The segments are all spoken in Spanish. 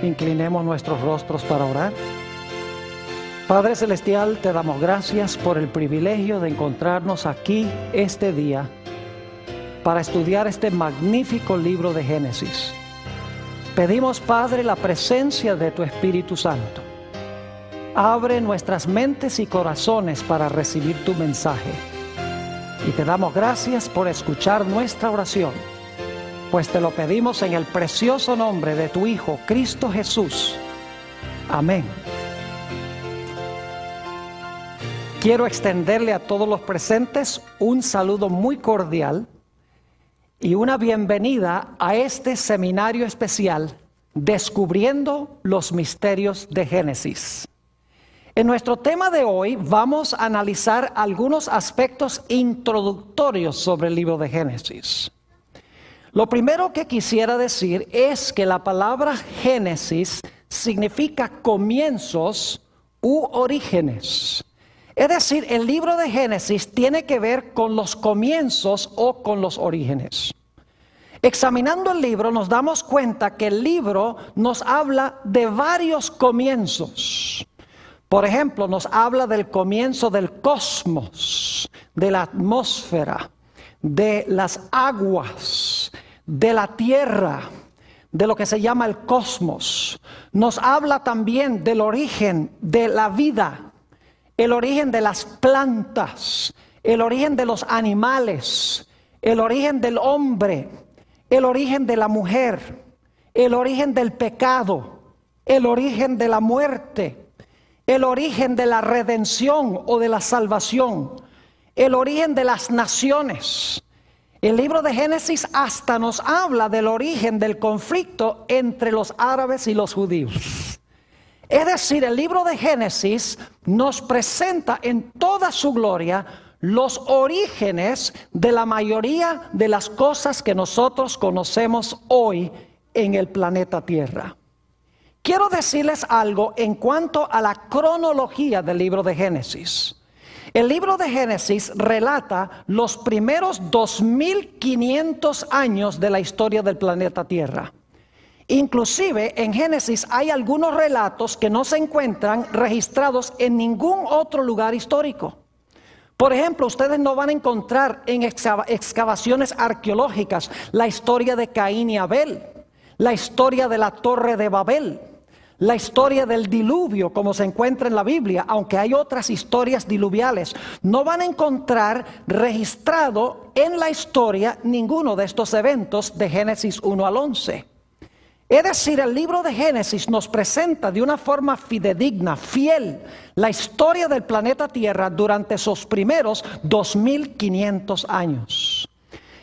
Inclinemos nuestros rostros para orar. Padre Celestial, te damos gracias por el privilegio de encontrarnos aquí este día para estudiar este magnífico libro de Génesis. Pedimos, Padre, la presencia de tu Espíritu Santo. Abre nuestras mentes y corazones para recibir tu mensaje. Y te damos gracias por escuchar nuestra oración, pues te lo pedimos en el precioso nombre de tu Hijo, Cristo Jesús. Amén. Quiero extenderle a todos los presentes un saludo muy cordial y una bienvenida a este seminario especial, Descubriendo los Misterios de Génesis. En nuestro tema de hoy vamos a analizar algunos aspectos introductorios sobre el libro de Génesis. Lo primero que quisiera decir es que la palabra Génesis significa comienzos u orígenes. Es decir, el libro de Génesis tiene que ver con los comienzos o con los orígenes. Examinando el libro nos damos cuenta que el libro nos habla de varios comienzos. Por ejemplo, nos habla del comienzo del cosmos, de la atmósfera, de las aguas, de la tierra, de lo que se llama el cosmos. Nos habla también del origen de la vida, el origen de las plantas, el origen de los animales, el origen del hombre, el origen de la mujer, el origen del pecado, el origen de la muerte, el origen de la redención o de la salvación, el origen de las naciones. El libro de Génesis hasta nos habla del origen del conflicto entre los árabes y los judíos. Es decir, el libro de Génesis nos presenta en toda su gloria los orígenes de la mayoría de las cosas que nosotros conocemos hoy en el planeta Tierra. Quiero decirles algo en cuanto a la cronología del libro de Génesis. El libro de Génesis relata los primeros 2500 años de la historia del planeta Tierra. Inclusive en Génesis hay algunos relatos que no se encuentran registrados en ningún otro lugar histórico. Por ejemplo, ustedes no van a encontrar en excavaciones arqueológicas la historia de Caín y Abel, la historia de la Torre de Babel, la historia del diluvio como se encuentra en la Biblia, aunque hay otras historias diluviales. No van a encontrar registrado en la historia ninguno de estos eventos de Génesis 1 al 11. Es decir, el libro de Génesis nos presenta de una forma fidedigna, fiel, la historia del planeta Tierra durante esos primeros 2500 años.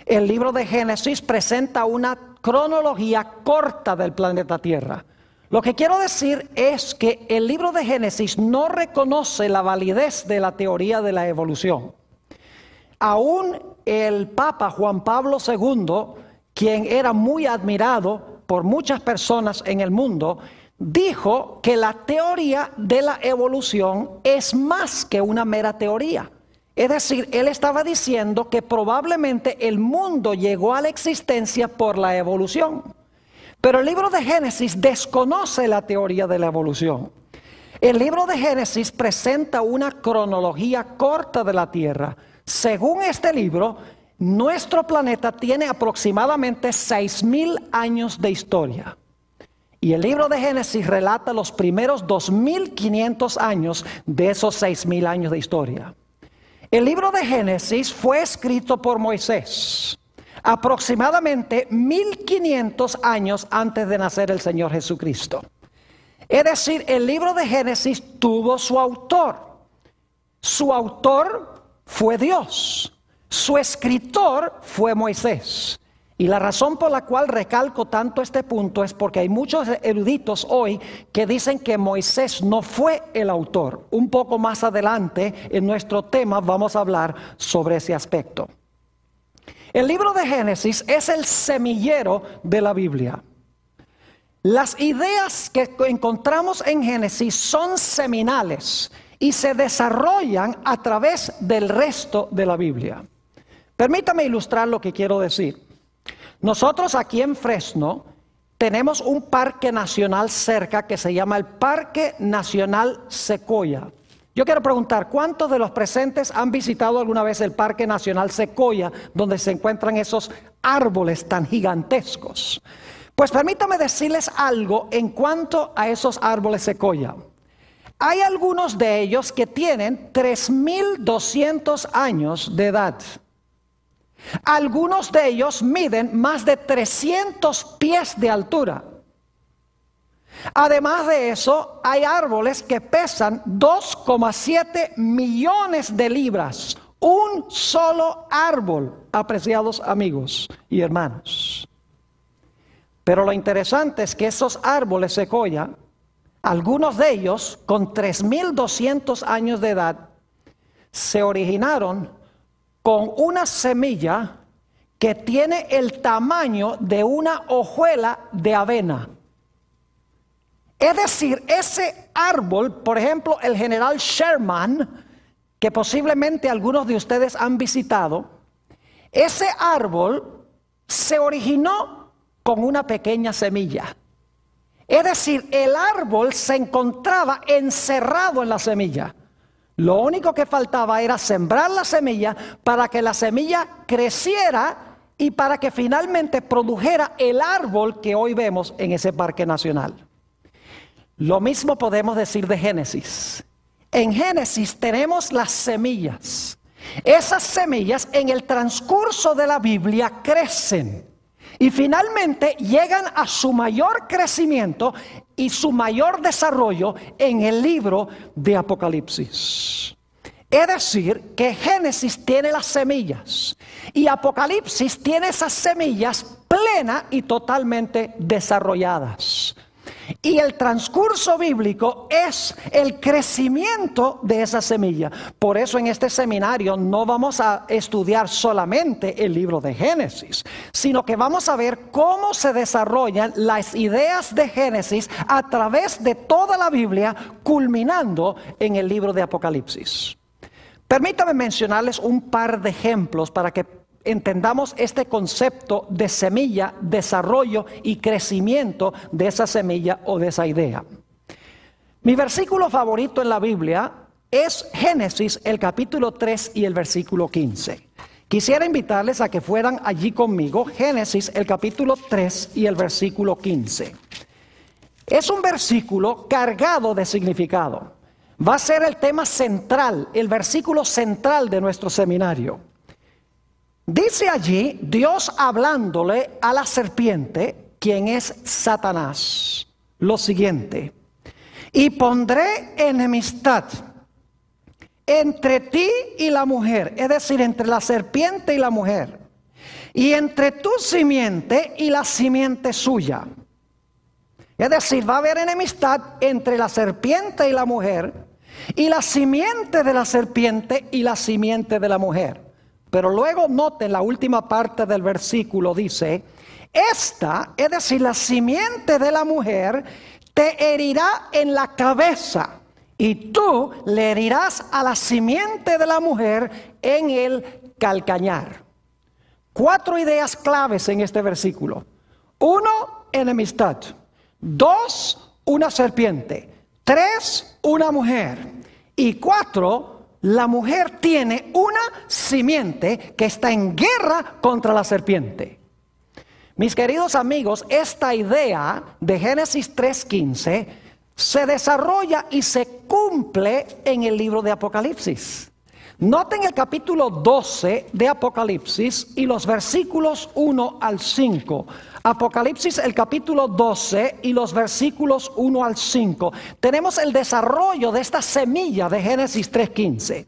El libro de Génesis presenta una cronología corta del planeta Tierra. Lo que quiero decir es que el libro de Génesis no reconoce la validez de la teoría de la evolución. Aún el Papa Juan Pablo II, quien era muy admirado por muchas personas en el mundo, dijo que la teoría de la evolución es más que una mera teoría. Es decir, él estaba diciendo que probablemente el mundo llegó a la existencia por la evolución. Pero el libro de Génesis desconoce la teoría de la evolución. El libro de Génesis presenta una cronología corta de la Tierra. Según este libro, nuestro planeta tiene aproximadamente 6000 años de historia. Y el libro de Génesis relata los primeros 2500 años de esos 6000 años de historia. El libro de Génesis fue escrito por Moisés aproximadamente 1500 años antes de nacer el Señor Jesucristo. Es decir, el libro de Génesis tuvo su autor. Su autor fue Dios. Su escritor fue Moisés. Y la razón por la cual recalco tanto este punto es porque hay muchos eruditos hoy que dicen que Moisés no fue el autor. Un poco más adelante en nuestro tema vamos a hablar sobre ese aspecto. El libro de Génesis es el semillero de la Biblia. Las ideas que encontramos en Génesis son seminales y se desarrollan a través del resto de la Biblia. Permítame ilustrar lo que quiero decir. Nosotros aquí en Fresno tenemos un parque nacional cerca que se llama el Parque Nacional Sequoia. Yo quiero preguntar, ¿cuántos de los presentes han visitado alguna vez el Parque Nacional Sequoia, donde se encuentran esos árboles tan gigantescos? Pues permítame decirles algo en cuanto a esos árboles Sequoia. Hay algunos de ellos que tienen 3.200 años de edad. Algunos de ellos miden más de 300 pies de altura. Además de eso, hay árboles que pesan 2,7 millones de libras. Un solo árbol, apreciados amigos y hermanos. Pero lo interesante es que esos árboles Sequoia, algunos de ellos con 3.200 años de edad, se originaron con una semilla que tiene el tamaño de una hojuela de avena. Es decir, ese árbol, por ejemplo, el general Sherman, que posiblemente algunos de ustedes han visitado, ese árbol se originó con una pequeña semilla. Es decir, el árbol se encontraba encerrado en la semilla. Lo único que faltaba era sembrar la semilla para que la semilla creciera y para que finalmente produjera el árbol que hoy vemos en ese parque nacional. Lo mismo podemos decir de Génesis. En Génesis tenemos las semillas. Esas semillas en el transcurso de la Biblia crecen y finalmente llegan a su mayor crecimiento y su mayor desarrollo en el libro de Apocalipsis. Es decir, que Génesis tiene las semillas y Apocalipsis tiene esas semillas plenas y totalmente desarrolladas. Y el transcurso bíblico es el crecimiento de esa semilla. Por eso en este seminario no vamos a estudiar solamente el libro de Génesis, sino que vamos a ver cómo se desarrollan las ideas de Génesis a través de toda la Biblia, culminando en el libro de Apocalipsis. Permítame mencionarles un par de ejemplos para que entendamos este concepto de semilla, desarrollo y crecimiento de esa semilla o de esa idea. Mi versículo favorito en la Biblia es Génesis, el capítulo 3 y el versículo 15. Quisiera invitarles a que fueran allí conmigo, Génesis, el capítulo 3 y el versículo 15. Es un versículo cargado de significado. Va a ser el tema central, el versículo central de nuestro seminario. Dice allí Dios hablándole a la serpiente, quien es Satanás, lo siguiente: y pondré enemistad entre ti y la mujer, es decir, entre la serpiente y la mujer, y entre tu simiente y la simiente suya. Es decir, va a haber enemistad entre la serpiente y la mujer, y la simiente de la serpiente y la simiente de la mujer. Pero luego noten la última parte del versículo, dice: esta, es decir, la simiente de la mujer, te herirá en la cabeza, y tú le herirás a la simiente de la mujer en el calcañar. 4 ideas claves en este versículo. 1, enemistad. 2, una serpiente. 3, una mujer. Y 4, la mujer tiene una simiente que está en guerra contra la serpiente. Mis queridos amigos, esta idea de Génesis 3:15 se desarrolla y se cumple en el libro de Apocalipsis. Noten el capítulo 12 de Apocalipsis y los versículos 1 al 5. Apocalipsis, el capítulo 12 y los versículos 1 al 5. Tenemos el desarrollo de esta semilla de Génesis 3:15.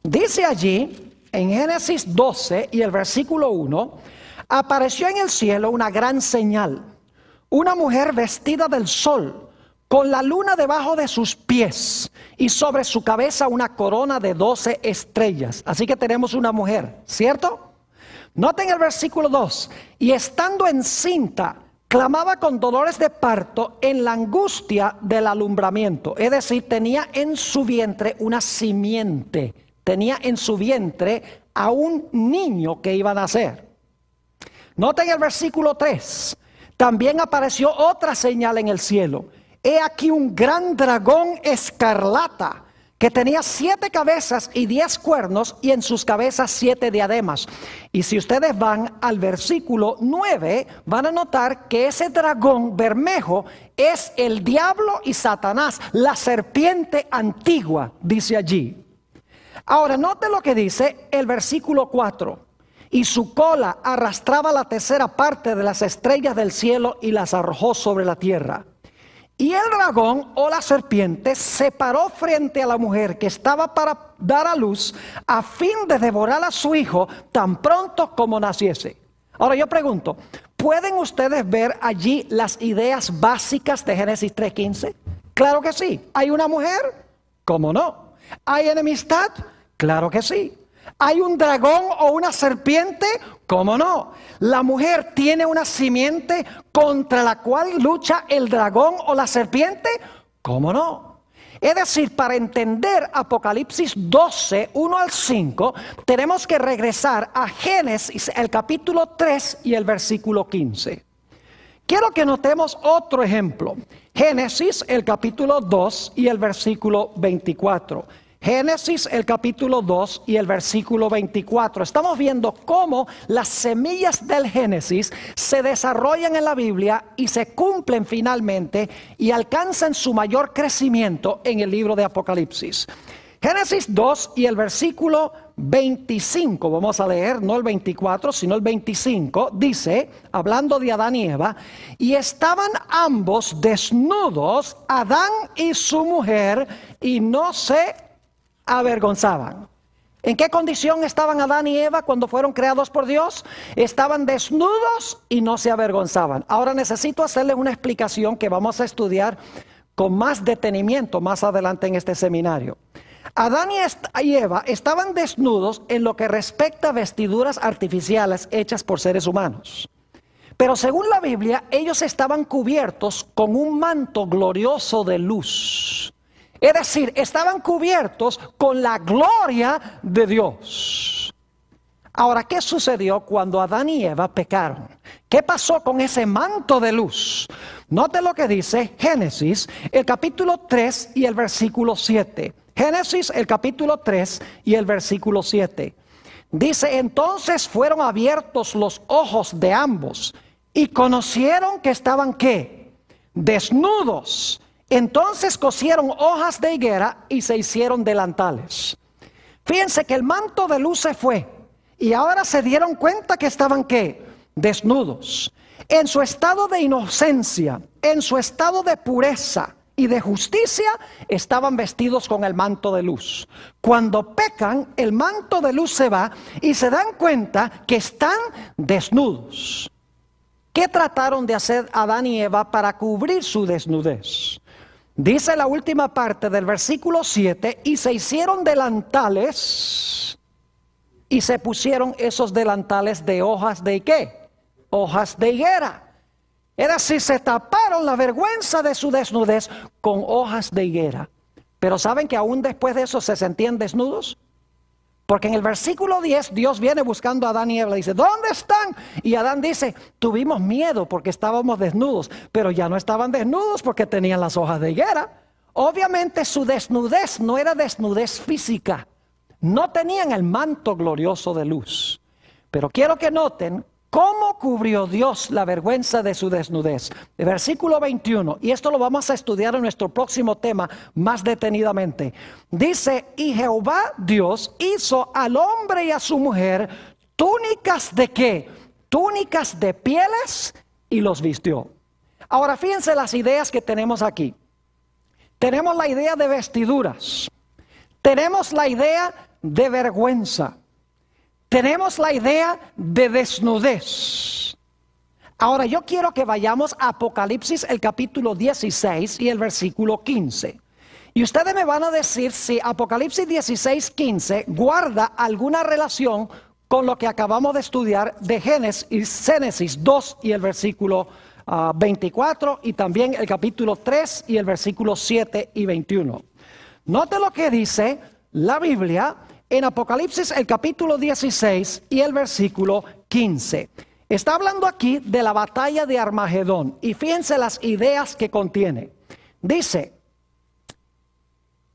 Dice allí, en Génesis 12 y el versículo 1, apareció en el cielo una gran señal, una mujer vestida del sol, con la luna debajo de sus pies y sobre su cabeza una corona de 12 estrellas. Así que tenemos una mujer, ¿cierto? Noten el versículo 2. Y estando encinta, clamaba con dolores de parto en la angustia del alumbramiento. Es decir, tenía en su vientre una simiente. Tenía en su vientre a un niño que iba a nacer. Noten el versículo 3. También apareció otra señal en el cielo. He aquí un gran dragón escarlata que tenía 7 cabezas y 10 cuernos, y en sus cabezas 7 diademas. Y si ustedes van al versículo 9, van a notar que ese dragón bermejo es el diablo y Satanás, la serpiente antigua, dice allí. Ahora, note lo que dice el versículo 4. Y su cola arrastraba la tercera parte de las estrellas del cielo y las arrojó sobre la tierra. Y el dragón o la serpiente se paró frente a la mujer que estaba para dar a luz, a fin de devorar a su hijo tan pronto como naciese. Ahora yo pregunto, ¿pueden ustedes ver allí las ideas básicas de Génesis 3:15? Claro que sí. ¿Hay una mujer? ¿Cómo no? ¿Hay enemistad? Claro que sí. ¿Hay un dragón o una serpiente? ¿Cómo no? La mujer tiene una simiente contra la cual lucha el dragón o la serpiente. ¿Cómo no? Es decir, para entender Apocalipsis 12, 1 al 5, tenemos que regresar a Génesis, el capítulo 3 y el versículo 15. Quiero que notemos otro ejemplo. Génesis, el capítulo 2 y el versículo 24. Génesis, el capítulo 2 y el versículo 24. Estamos viendo cómo las semillas del Génesis se desarrollan en la Biblia y se cumplen finalmente y alcanzan su mayor crecimiento en el libro de Apocalipsis. Génesis 2 y el versículo 25, vamos a leer, no el 24, sino el 25, dice, hablando de Adán y Eva, y estaban ambos desnudos, Adán y su mujer, y no se avergonzaban. ¿En qué condición estaban Adán y Eva cuando fueron creados por Dios? Estaban desnudos y no se avergonzaban. Ahora necesito hacerles una explicación que vamos a estudiar con más detenimiento más adelante en este seminario. Adán y Eva estaban desnudos en lo que respecta a vestiduras artificiales hechas por seres humanos. Pero según la Biblia, ellos estaban cubiertos con un manto glorioso de luz. Es decir, estaban cubiertos con la gloria de Dios. Ahora, ¿qué sucedió cuando Adán y Eva pecaron? ¿Qué pasó con ese manto de luz? Note lo que dice Génesis, el capítulo 3 y el versículo 7. Génesis, el capítulo 3 y el versículo 7. Dice, entonces fueron abiertos los ojos de ambos y conocieron que estaban, ¿qué? Desnudos. Entonces cosieron hojas de higuera y se hicieron delantales. Fíjense que el manto de luz se fue y ahora se dieron cuenta que estaban, ¿qué? Desnudos. En su estado de inocencia, en su estado de pureza y de justicia, estaban vestidos con el manto de luz. Cuando pecan, el manto de luz se va y se dan cuenta que están desnudos. ¿Qué trataron de hacer Adán y Eva para cubrir su desnudez? Dice la última parte del versículo 7, y se hicieron delantales y se pusieron esos delantales de hojas de ¿qué? Hojas de higuera. Es decir, se taparon la vergüenza de su desnudez con hojas de higuera. Pero ¿saben que aún después de eso se sentían desnudos? Porque en el versículo 10 Dios viene buscando a Adán y Eva, le dice, ¿dónde están? Y Adán dice, tuvimos miedo porque estábamos desnudos, pero ya no estaban desnudos porque tenían las hojas de higuera. Obviamente su desnudez no era desnudez física, no tenían el manto glorioso de luz. Pero quiero que noten cómo cubrió Dios la vergüenza de su desnudez. El versículo 21, y esto lo vamos a estudiar en nuestro próximo tema más detenidamente. Dice, y Jehová Dios hizo al hombre y a su mujer túnicas de ¿qué? Túnicas de pieles y los vistió. Ahora fíjense las ideas que tenemos aquí. Tenemos la idea de vestiduras. Tenemos la idea de vergüenza. Tenemos la idea de desnudez. Ahora yo quiero que vayamos a Apocalipsis, el capítulo 16 y el versículo 15. Y ustedes me van a decir si Apocalipsis 16, 15 guarda alguna relación con lo que acabamos de estudiar de Génesis 2 y el versículo 24 y también el capítulo 3 y el versículo 7 y 21. Note lo que dice la Biblia en Apocalipsis el capítulo 16 y el versículo 15. Está hablando aquí de la batalla de Armagedón. Y fíjense las ideas que contiene. Dice,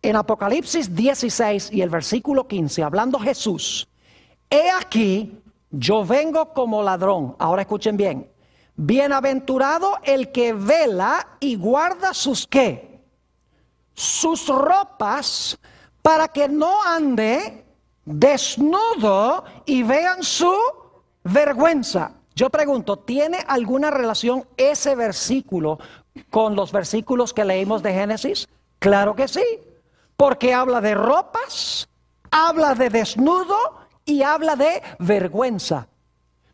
en Apocalipsis 16 y el versículo 15, hablando Jesús, he aquí, yo vengo como ladrón. Ahora escuchen bien. Bienaventurado el que vela y guarda sus ¿qué? Sus ropas, para que no ande desnudo y vean su vergüenza. Yo pregunto, ¿tiene alguna relación ese versículo con los versículos que leímos de Génesis? Claro que sí, porque habla de ropas, habla de desnudo y habla de vergüenza.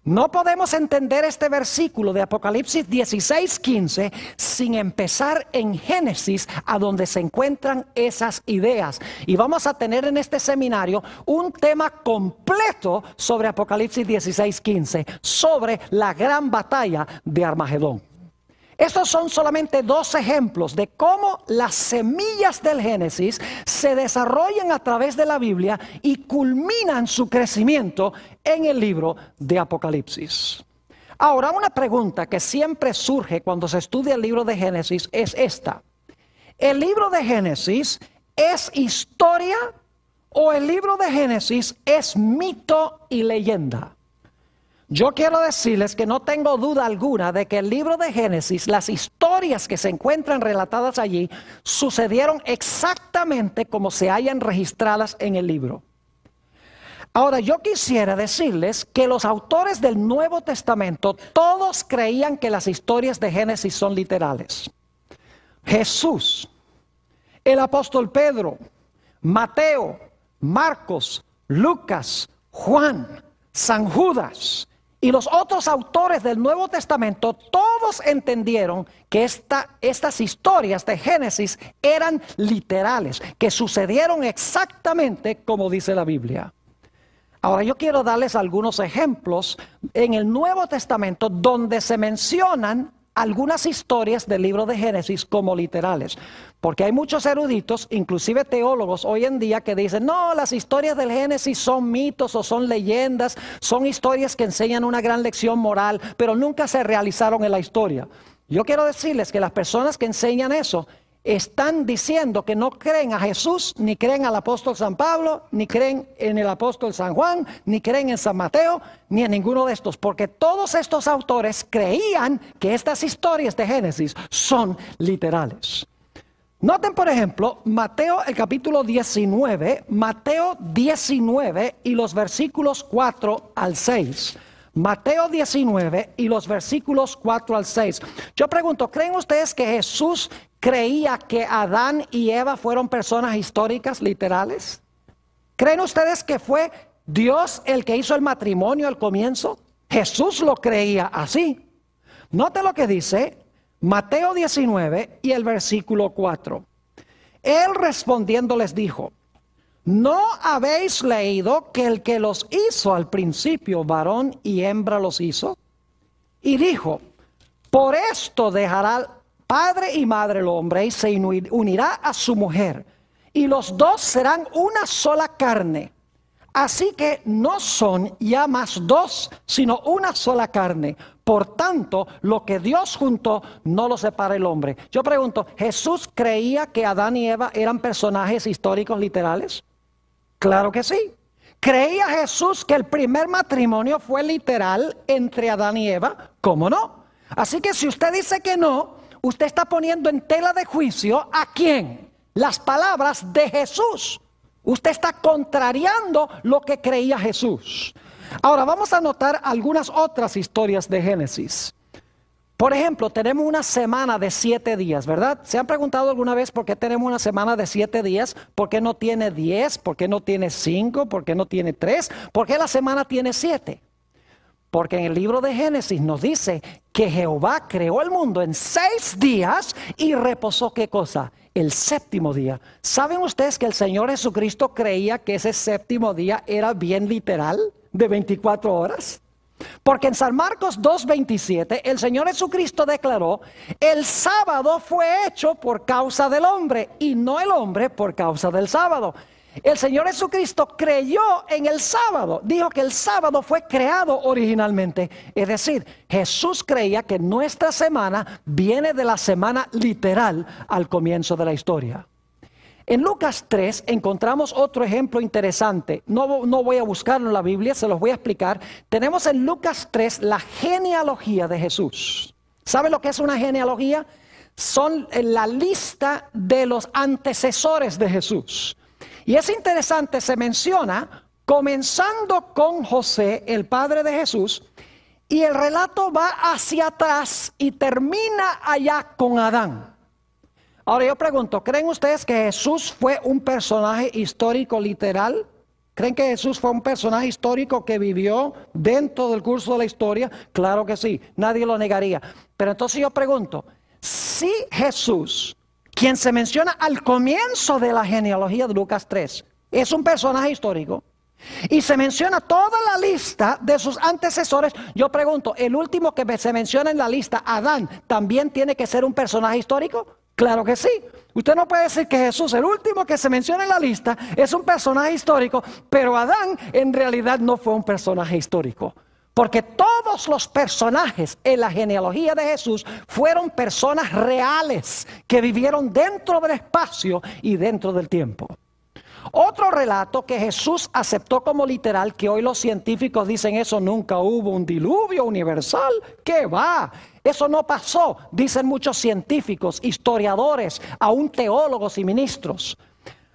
No podemos entender este versículo de Apocalipsis 16:15 sin empezar en Génesis, a donde se encuentran esas ideas. Y vamos a tener en este seminario un tema completo sobre Apocalipsis 16:15, sobre la gran batalla de Armagedón. Estos son solamente dos ejemplos de cómo las semillas del Génesis se desarrollan a través de la Biblia y culminan su crecimiento en el libro de Apocalipsis. Ahora, una pregunta que siempre surge cuando se estudia el libro de Génesis es esta. ¿El libro de Génesis es historia o el libro de Génesis es mito y leyenda? Yo quiero decirles que no tengo duda alguna de que el libro de Génesis, las historias que se encuentran relatadas allí, sucedieron exactamente como se hayan registradas en el libro. Ahora, yo quisiera decirles que los autores del Nuevo Testamento, todos creían que las historias de Génesis son literales. Jesús, el apóstol Pedro, Mateo, Marcos, Lucas, Juan, San Judas y los otros autores del Nuevo Testamento, todos entendieron que estas historias de Génesis eran literales, que sucedieron exactamente como dice la Biblia. Ahora yo quiero darles algunos ejemplos en el Nuevo Testamento donde se mencionan algunas historias del libro de Génesis como literales. Porque hay muchos eruditos, inclusive teólogos hoy en día, que dicen, no, las historias del Génesis son mitos o son leyendas, son historias que enseñan una gran lección moral, pero nunca se realizaron en la historia. Yo quiero decirles que las personas que enseñan eso están diciendo que no creen a Jesús, ni creen al apóstol San Pablo, ni creen en el apóstol San Juan, ni creen en San Mateo, ni en ninguno de estos, porque todos estos autores creían que estas historias de Génesis son literales. Noten, por ejemplo, Mateo el capítulo 19, Mateo 19 y los versículos 4 al 6. Mateo 19 y los versículos 4 al 6. Yo pregunto, ¿creen ustedes que Jesús creía que Adán y Eva fueron personas históricas, literales? ¿Creen ustedes que fue Dios el que hizo el matrimonio al comienzo? Jesús lo creía así. Note lo que dice Mateo 19 y el versículo 4. Él respondiendo les dijo, ¿no habéis leído que el que los hizo al principio, varón y hembra los hizo? Y dijo, por esto dejará padre y madre el hombre y se unirá a su mujer, y los dos serán una sola carne. Así que no son ya más dos, sino una sola carne. Por tanto, lo que Dios juntó, no lo separa el hombre. Yo pregunto, ¿Jesús creía que Adán y Eva eran personajes históricos literales? Claro que sí. ¿Creía Jesús que el primer matrimonio fue literal entre Adán y Eva? ¿Cómo no? Así que si usted dice que no, usted está poniendo en tela de juicio ¿a quién? Las palabras de Jesús. Usted está contrariando lo que creía Jesús. Ahora vamos a notar algunas otras historias de Génesis. Por ejemplo, tenemos una semana de 7 días, ¿verdad? ¿Se han preguntado alguna vez por qué tenemos una semana de 7 días? ¿Por qué no tiene 10? ¿Por qué no tiene 5? ¿Por qué no tiene 3? ¿Por qué la semana tiene 7? Porque en el libro de Génesis nos dice que Jehová creó el mundo en 6 días y reposó, ¿qué cosa? El séptimo día. ¿Saben ustedes que el Señor Jesucristo creía que ese séptimo día era bien literal, de 24 horas? Porque en San Marcos 2:27 el Señor Jesucristo declaró, el sábado fue hecho por causa del hombre y no el hombre por causa del sábado. El Señor Jesucristo creyó en el sábado. Dijo que el sábado fue creado originalmente. Es decir, Jesús creía que nuestra semana viene de la semana literal al comienzo de la historia. En Lucas 3 encontramos otro ejemplo interesante. No voy a buscarlo en la Biblia, se los voy a explicar. Tenemos en Lucas 3 la genealogía de Jesús. ¿Sabe lo que es una genealogía? Son la lista de los antecesores de Jesús. Y es interesante, se menciona comenzando con José, el padre de Jesús, y el relato va hacia atrás y termina allá con Adán. Ahora yo pregunto, ¿creen ustedes que Jesús fue un personaje histórico literal? ¿Creen que Jesús fue un personaje histórico que vivió dentro del curso de la historia? Claro que sí, nadie lo negaría. Pero entonces yo pregunto, si Jesús, quien se menciona al comienzo de la genealogía de Lucas 3, es un personaje histórico, y se menciona toda la lista de sus antecesores, yo pregunto, ¿el último que se menciona en la lista, Adán, también tiene que ser un personaje histórico? Claro que sí. Usted no puede decir que Jesús, el último que se menciona en la lista, es un personaje histórico, pero Adán en realidad no fue un personaje histórico. Porque todos los personajes en la genealogía de Jesús fueron personas reales que vivieron dentro del espacio y dentro del tiempo. Otro relato que Jesús aceptó como literal, que hoy los científicos dicen eso, nunca hubo un diluvio universal. ¿Qué va? Eso no pasó, dicen muchos científicos, historiadores, aún teólogos y ministros.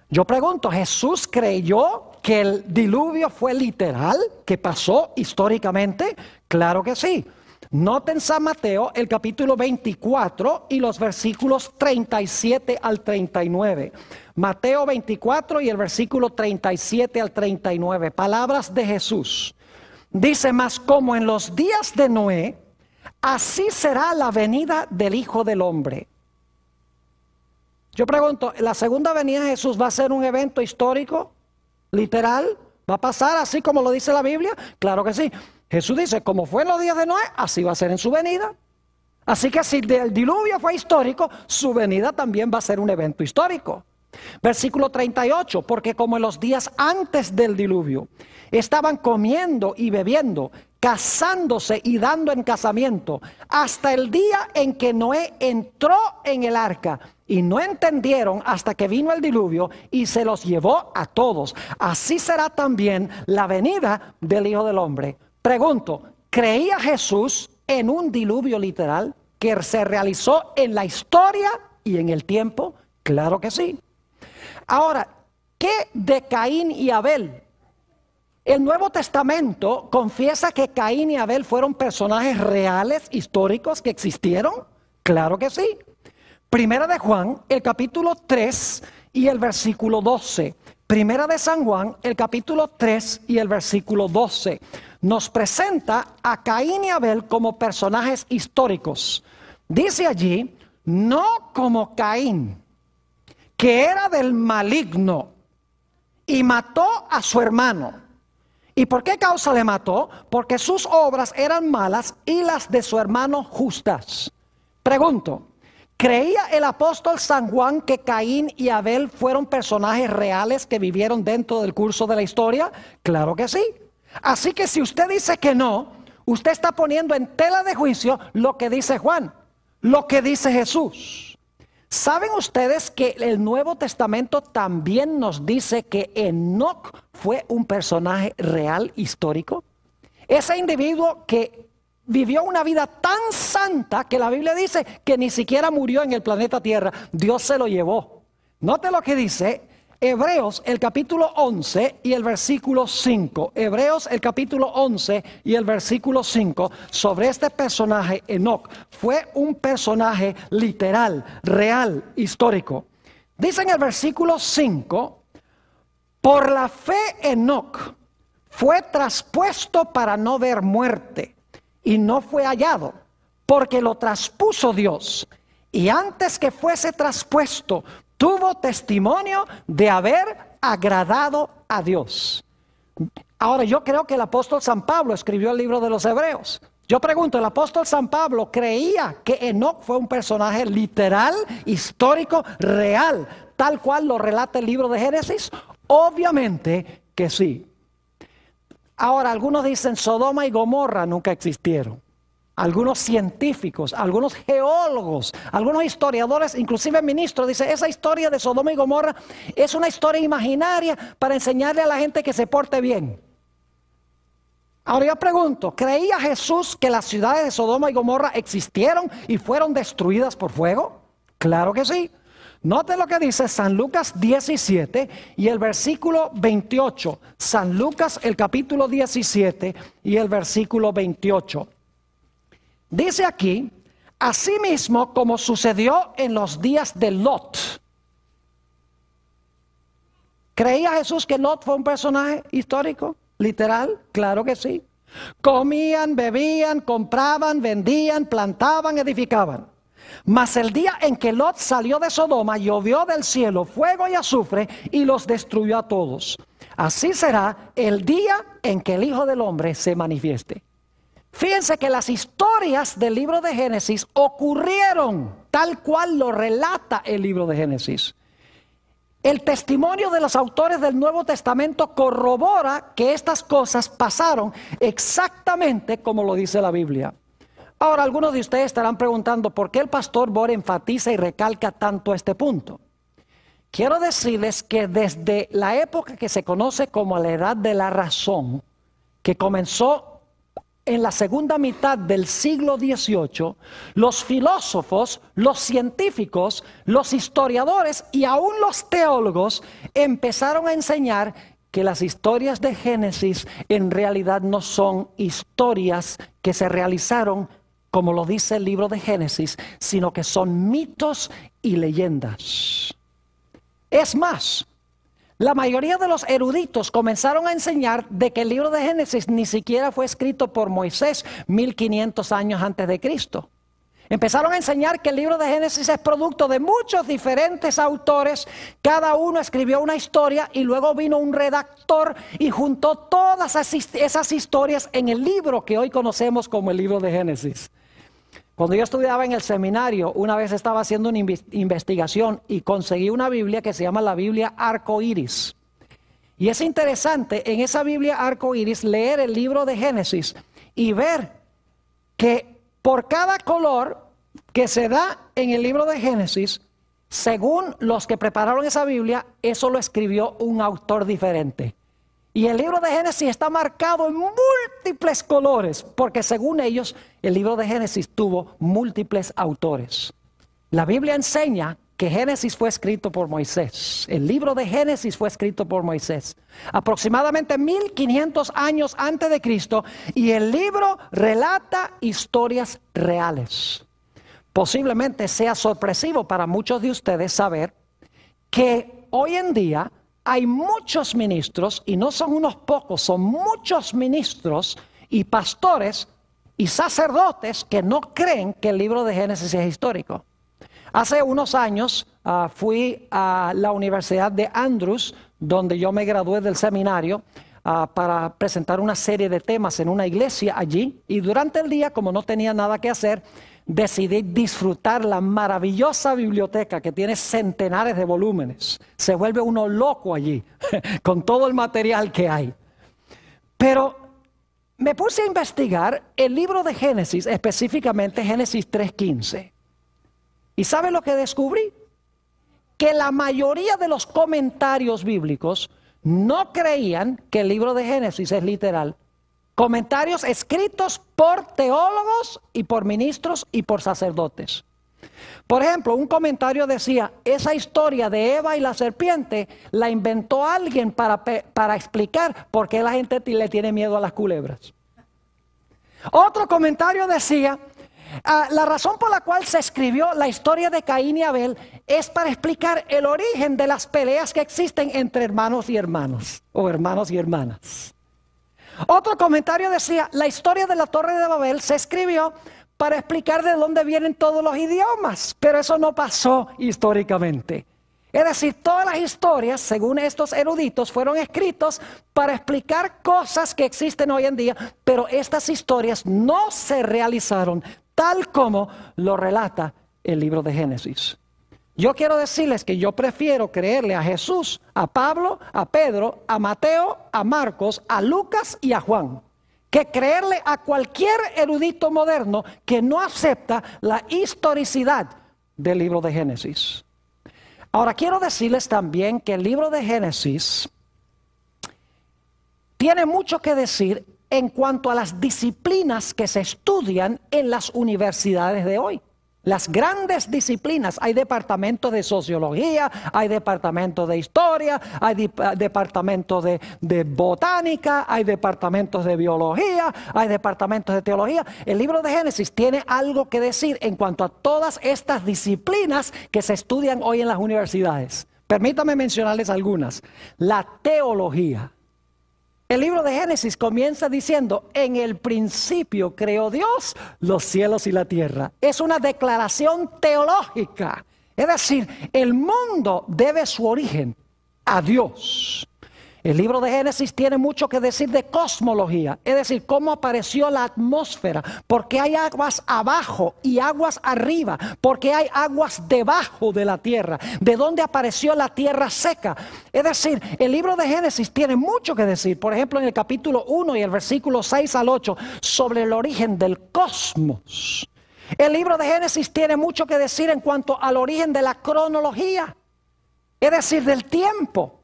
Yo pregunto, ¿Jesús creyó que el diluvio fue literal, que pasó históricamente? Claro que sí. Noten San Mateo, el capítulo 24 y los versículos 37 al 39. Mateo 24 y el versículo 37 al 39. Palabras de Jesús. Dice, mas como en los días de Noé, así será la venida del Hijo del Hombre. Yo pregunto, ¿la segunda venida de Jesús va a ser un evento histórico, literal? ¿Va a pasar así como lo dice la Biblia? Claro que sí. Jesús dice, como fue en los días de Noé, así va a ser en su venida. Así que si el diluvio fue histórico, su venida también va a ser un evento histórico. Versículo 38, porque como en los días antes del diluvio, estaban comiendo y bebiendo, casándose y dando en casamiento, hasta el día en que Noé entró en el arca, y no entendieron hasta que vino el diluvio y se los llevó a todos. Así será también la venida del Hijo del Hombre. Pregunto, ¿creía Jesús en un diluvio literal que se realizó en la historia y en el tiempo? Claro que sí. Ahora, ¿qué de Caín y Abel? El Nuevo Testamento confiesa que Caín y Abel fueron personajes reales, históricos, que existieron. Claro que sí. Primera de Juan, el capítulo 3 y el versículo 12. Primera de San Juan, el capítulo 3 y el versículo 12. Nos presenta a Caín y Abel como personajes históricos. Dice allí, no como Caín, que era del maligno y mató a su hermano. ¿Y por qué causa le mató? Porque sus obras eran malas y las de su hermano justas. Pregunto, ¿creía el apóstol San Juan que Caín y Abel fueron personajes reales que vivieron dentro del curso de la historia? Claro que sí. Así que si usted dice que no, usted está poniendo en tela de juicio lo que dice Juan, lo que dice Jesús. ¿Saben ustedes que el Nuevo Testamento también nos dice que Enoc fue un personaje real, histórico? Ese individuo que vivió una vida tan santa que la Biblia dice que ni siquiera murió en el planeta Tierra. Dios se lo llevó. Note lo que dice Hebreos el capítulo 11 y el versículo 5. Hebreos el capítulo 11 y el versículo 5 sobre este personaje Enoc. Fue un personaje literal, real, histórico. Dice en el versículo 5, por la fe Enoc fue traspuesto para no ver muerte y no fue hallado, porque lo traspuso Dios. Y antes que fuese traspuesto, tuvo testimonio de haber agradado a Dios. Ahora, yo creo que el apóstol San Pablo escribió el libro de los Hebreos. Yo pregunto, ¿el apóstol San Pablo creía que Enoc fue un personaje literal, histórico, real, tal cual lo relata el libro de Génesis? Obviamente que sí. Ahora, algunos dicen Sodoma y Gomorra nunca existieron. Algunos científicos, algunos geólogos, algunos historiadores, inclusive ministros, dicen esa historia de Sodoma y Gomorra es una historia imaginaria para enseñarle a la gente que se porte bien. Ahora yo pregunto, ¿creía Jesús que las ciudades de Sodoma y Gomorra existieron y fueron destruidas por fuego? Claro que sí. Note lo que dice San Lucas 17 y el versículo 28. San Lucas, el capítulo 17 y el versículo 28. Dice aquí, asimismo como sucedió en los días de Lot. ¿Creía Jesús que Lot fue un personaje histórico? ¿Literal? Claro que sí. Comían, bebían, compraban, vendían, plantaban, edificaban. Mas el día en que Lot salió de Sodoma, llovió del cielo fuego y azufre y los destruyó a todos. Así será el día en que el Hijo del Hombre se manifieste. Fíjense que las historias del libro de Génesis ocurrieron tal cual lo relata el libro de Génesis. El testimonio de los autores del Nuevo Testamento corrobora que estas cosas pasaron exactamente como lo dice la Biblia. Ahora, algunos de ustedes estarán preguntando por qué el pastor Bor enfatiza y recalca tanto este punto. Quiero decirles que desde la época que se conoce como la Edad de la Razón, que comenzó en la segunda mitad del siglo XVIII, los filósofos, los científicos, los historiadores y aún los teólogos empezaron a enseñar que las historias de Génesis en realidad no son historias que se realizaron como lo dice el libro de Génesis, sino que son mitos y leyendas. Es más, la mayoría de los eruditos comenzaron a enseñar de que el libro de Génesis ni siquiera fue escrito por Moisés 1500 años antes de Cristo. Empezaron a enseñar que el libro de Génesis es producto de muchos diferentes autores, cada uno escribió una historia y luego vino un redactor y juntó todas esas historias en el libro que hoy conocemos como el libro de Génesis. Cuando yo estudiaba en el seminario, una vez estaba haciendo una investigación y conseguí una Biblia que se llama la Biblia Arco Iris. Y es interesante en esa Biblia Arco Iris leer el libro de Génesis y ver que por cada color que se da en el libro de Génesis, según los que prepararon esa Biblia, eso lo escribió un autor diferente. Y el libro de Génesis está marcado en múltiples colores, porque según ellos, el libro de Génesis tuvo múltiples autores. La Biblia enseña que Génesis fue escrito por Moisés. El libro de Génesis fue escrito por Moisés, aproximadamente 1500 años antes de Cristo, y el libro relata historias reales. Posiblemente sea sorpresivo para muchos de ustedes saber que hoy en día hay muchos ministros, y no son unos pocos, son muchos ministros y pastores y sacerdotes que no creen que el libro de Génesis es histórico. Hace unos años fui a la Universidad de Andrews, donde yo me gradué del seminario, para presentar una serie de temas en una iglesia allí. Y durante el día, como no tenía nada que hacer, decidí disfrutar la maravillosa biblioteca que tiene centenares de volúmenes. Se vuelve uno loco allí, con todo el material que hay. Pero me puse a investigar el libro de Génesis, específicamente Génesis 3:15. ¿Y sabe lo que descubrí? Que la mayoría de los comentarios bíblicos no creían que el libro de Génesis es literal. Comentarios escritos por teólogos y por ministros y por sacerdotes. Por ejemplo, un comentario decía, esa historia de Eva y la serpiente la inventó alguien para explicar por qué la gente le tiene miedo a las culebras. Otro comentario decía, la razón por la cual se escribió la historia de Caín y Abel es para explicar el origen de las peleas que existen entre hermanos y hermanos, o hermanos y hermanas. Otro comentario decía, la historia de la Torre de Babel se escribió para explicar de dónde vienen todos los idiomas, pero eso no pasó históricamente. Es decir, todas las historias, según estos eruditos, fueron escritos para explicar cosas que existen hoy en día, pero estas historias no se realizaron tal como lo relata el libro de Génesis. Yo quiero decirles que yo prefiero creerle a Jesús, a Pablo, a Pedro, a Mateo, a Marcos, a Lucas y a Juan, que creerle a cualquier erudito moderno que no acepta la historicidad del libro de Génesis. Ahora quiero decirles también que el libro de Génesis tiene mucho que decir en cuanto a las disciplinas que se estudian en las universidades de hoy. Las grandes disciplinas, hay departamentos de sociología, hay departamentos de historia, hay departamentos de botánica, hay departamentos de biología, hay departamentos de teología. El libro de Génesis tiene algo que decir en cuanto a todas estas disciplinas que se estudian hoy en las universidades. Permítame mencionarles algunas. La teología. El libro de Génesis comienza diciendo, en el principio creó Dios los cielos y la tierra. Es una declaración teológica. Es decir, el mundo debe su origen a Dios. El libro de Génesis tiene mucho que decir de cosmología, es decir, cómo apareció la atmósfera, porque hay aguas abajo y aguas arriba, porque hay aguas debajo de la tierra, de dónde apareció la tierra seca. Es decir, el libro de Génesis tiene mucho que decir, por ejemplo en el capítulo 1 y el versículo 6 al 8, sobre el origen del cosmos. El libro de Génesis tiene mucho que decir en cuanto al origen de la cronología, es decir, del tiempo.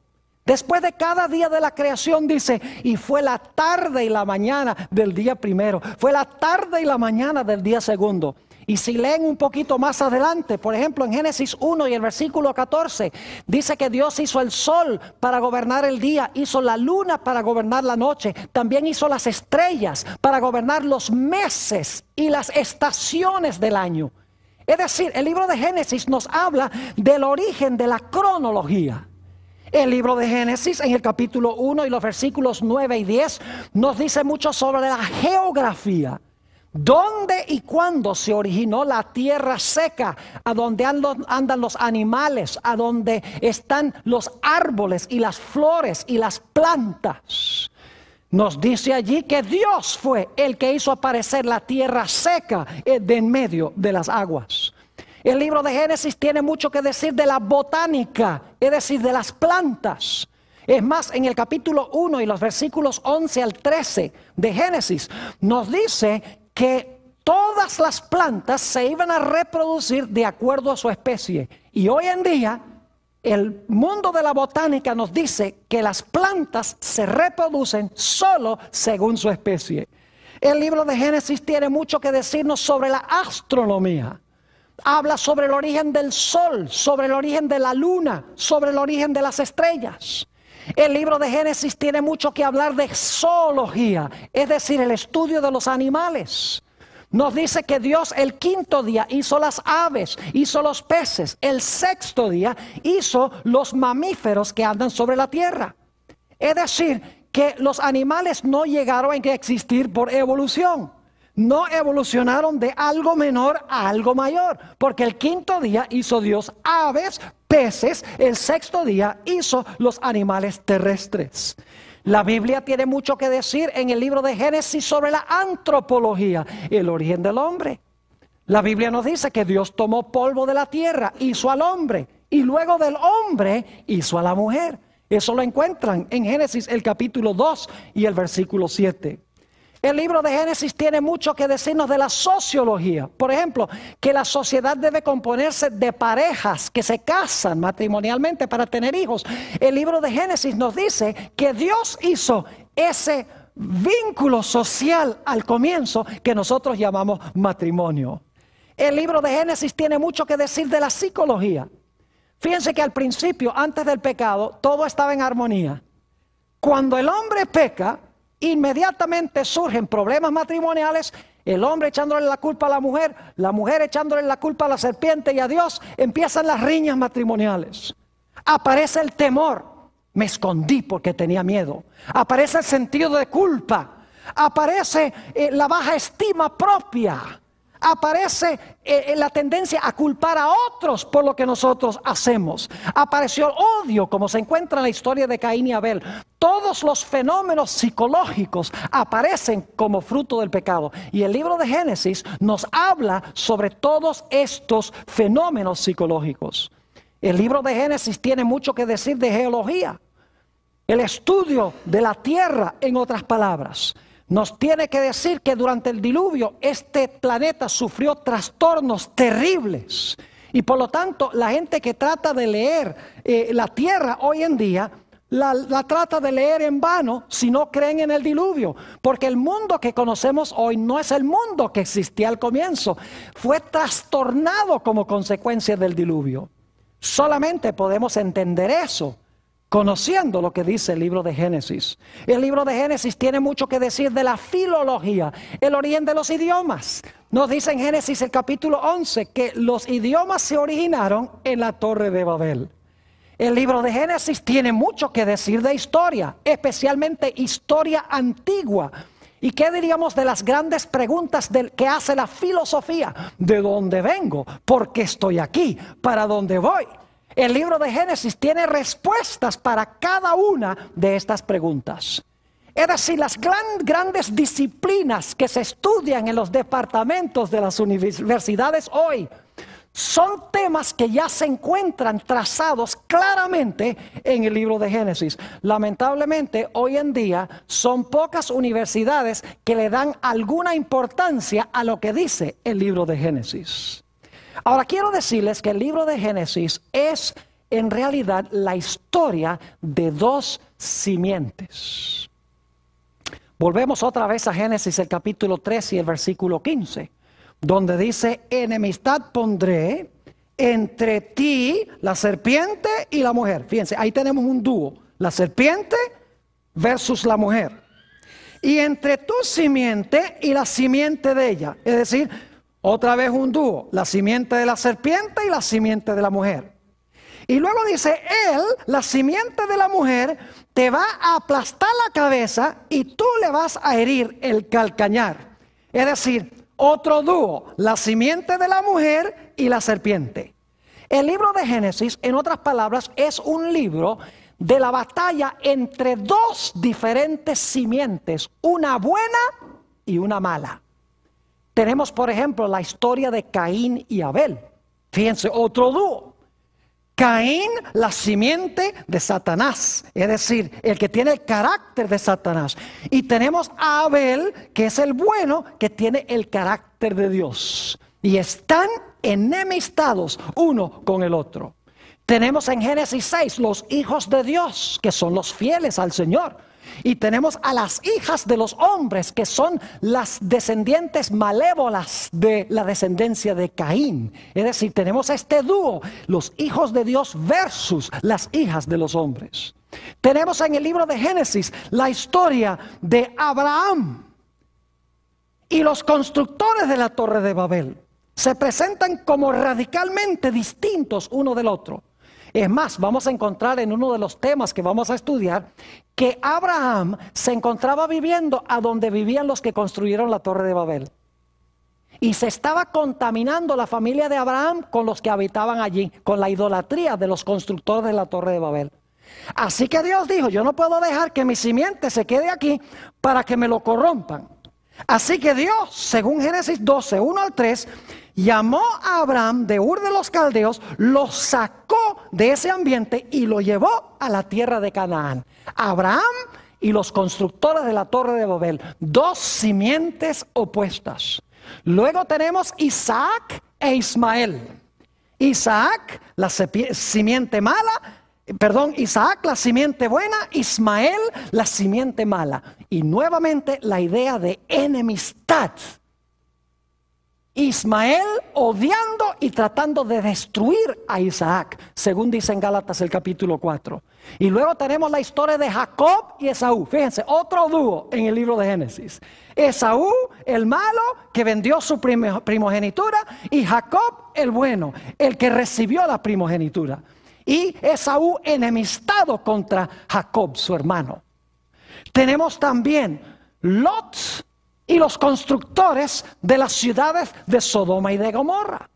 Después de cada día de la creación dice, y fue la tarde y la mañana del día primero, fue la tarde y la mañana del día segundo. Y si leen un poquito más adelante, por ejemplo en Génesis 1 y el versículo 14, dice que Dios hizo el sol para gobernar el día, hizo la luna para gobernar la noche, también hizo las estrellas para gobernar los meses y las estaciones del año. Es decir, el libro de Génesis nos habla del origen de la cronología. El libro de Génesis en el capítulo 1 y los versículos 9 y 10 nos dice mucho sobre la geografía. ¿Dónde y cuándo se originó la tierra seca? A donde andan los animales, a donde están los árboles y las flores y las plantas. Nos dice allí que Dios fue el que hizo aparecer la tierra seca de en medio de las aguas. El libro de Génesis tiene mucho que decir de la botánica, es decir, de las plantas. Es más, en el capítulo 1 y los versículos 11 al 13 de Génesis, nos dice que todas las plantas se iban a reproducir de acuerdo a su especie. Y hoy en día, el mundo de la botánica nos dice que las plantas se reproducen solo según su especie. El libro de Génesis tiene mucho que decirnos sobre la astronomía. Habla sobre el origen del sol, sobre el origen de la luna, sobre el origen de las estrellas. El libro de Génesis tiene mucho que hablar de zoología, es decir, el estudio de los animales. Nos dice que Dios el quinto día hizo las aves, hizo los peces. El sexto día hizo los mamíferos que andan sobre la tierra. Es decir, que los animales no llegaron a existir por evolución. No evolucionaron de algo menor a algo mayor, porque el quinto día hizo Dios aves, peces, el sexto día hizo los animales terrestres. La Biblia tiene mucho que decir en el libro de Génesis sobre la antropología, el origen del hombre. La Biblia nos dice que Dios tomó polvo de la tierra, hizo al hombre, y luego del hombre hizo a la mujer. Eso lo encuentran en Génesis el capítulo 2 y el versículo 7. El libro de Génesis tiene mucho que decirnos de la sociología. Por ejemplo, que la sociedad debe componerse de parejas que se casan matrimonialmente para tener hijos. El libro de Génesis nos dice que Dios hizo ese vínculo social al comienzo que nosotros llamamos matrimonio. El libro de Génesis tiene mucho que decir de la psicología. Fíjense que al principio, antes del pecado, todo estaba en armonía. Cuando el hombre peca, inmediatamente surgen problemas matrimoniales, el hombre echándole la culpa a la mujer echándole la culpa a la serpiente y a Dios, empiezan las riñas matrimoniales. Aparece el temor, me escondí porque tenía miedo. Aparece el sentido de culpa, aparece la baja estima propia, aparece la tendencia a culpar a otros por lo que nosotros hacemos. Apareció el odio, como se encuentra en la historia de Caín y Abel. Todos los fenómenos psicológicos aparecen como fruto del pecado. Y el libro de Génesis nos habla sobre todos estos fenómenos psicológicos. El libro de Génesis tiene mucho que decir de geología. El estudio de la tierra, en otras palabras, nos tiene que decir que durante el diluvio este planeta sufrió trastornos terribles. Y por lo tanto, la gente que trata de leer la tierra hoy en día, la trata de leer en vano si no creen en el diluvio. Porque el mundo que conocemos hoy no es el mundo que existía al comienzo. Fue trastornado como consecuencia del diluvio. Solamente podemos entender eso conociendo lo que dice el libro de Génesis. El libro de Génesis tiene mucho que decir de la filología, el origen de los idiomas. Nos dice en Génesis el capítulo 11 que los idiomas se originaron en la Torre de Babel. El libro de Génesis tiene mucho que decir de historia, especialmente historia antigua. ¿Y qué diríamos de las grandes preguntas que hace la filosofía? ¿De dónde vengo? ¿Por qué estoy aquí? ¿Para dónde voy? El libro de Génesis tiene respuestas para cada una de estas preguntas. Es decir, las grandes disciplinas que se estudian en los departamentos de las universidades hoy son temas que ya se encuentran trazados claramente en el libro de Génesis. Lamentablemente, hoy en día son pocas universidades que le dan alguna importancia a lo que dice el libro de Génesis. Ahora quiero decirles que el libro de Génesis es en realidad la historia de dos simientes. Volvemos otra vez a Génesis el capítulo 3 y el versículo 15. Donde dice, enemistad pondré entre ti, la serpiente y la mujer. Fíjense, ahí tenemos un dúo, la serpiente versus la mujer. Y entre tu simiente y la simiente de ella. Es decir, otra vez un dúo, la simiente de la serpiente y la simiente de la mujer. Y luego dice, él, la simiente de la mujer, te va a aplastar la cabeza y tú le vas a herir el calcañar. Es decir, otro dúo, la simiente de la mujer y la serpiente. El libro de Génesis, en otras palabras, es un libro de la batalla entre dos diferentes simientes, una buena y una mala. Tenemos, por ejemplo, la historia de Caín y Abel. Fíjense, otro dúo. Caín, la simiente de Satanás, es decir, el que tiene el carácter de Satanás. Y tenemos a Abel, que es el bueno, que tiene el carácter de Dios. Y están enemistados uno con el otro. Tenemos en Génesis 6 los hijos de Dios, que son los fieles al Señor. Y tenemos a las hijas de los hombres, que son las descendientes malévolas de la descendencia de Caín. Es decir, tenemos este dúo, los hijos de Dios versus las hijas de los hombres. Tenemos en el libro de Génesis la historia de Abraham y los constructores de la Torre de Babel. Se presentan como radicalmente distintos uno del otro. Es más, vamos a encontrar en uno de los temas que vamos a estudiar que Abraham se encontraba viviendo a donde vivían los que construyeron la Torre de Babel. Y se estaba contaminando la familia de Abraham con los que habitaban allí, con la idolatría de los constructores de la Torre de Babel. Así que Dios dijo, yo no puedo dejar que mi simiente se quede aquí para que me lo corrompan. Así que Dios, según Génesis 12, 1 al 3, llamó a Abraham de Ur de los Caldeos, lo sacó de ese ambiente y lo llevó a la tierra de Canaán. Abraham y los constructores de la Torre de Babel, dos simientes opuestas. Luego tenemos Isaac e Ismael. Isaac, la simiente mala, Isaac, la simiente buena, Ismael, la simiente mala. Y nuevamente la idea de enemistad. Ismael odiando y tratando de destruir a Isaac, según dice en Gálatas el capítulo 4. Y luego tenemos la historia de Jacob y Esaú. Fíjense, otro dúo en el libro de Génesis. Esaú, el malo, que vendió su primogenitura, y Jacob, el bueno, el que recibió la primogenitura. Y Esaú enemistado contra Jacob, su hermano. Tenemos también Lot y los constructores de las ciudades de Sodoma y de Gomorra.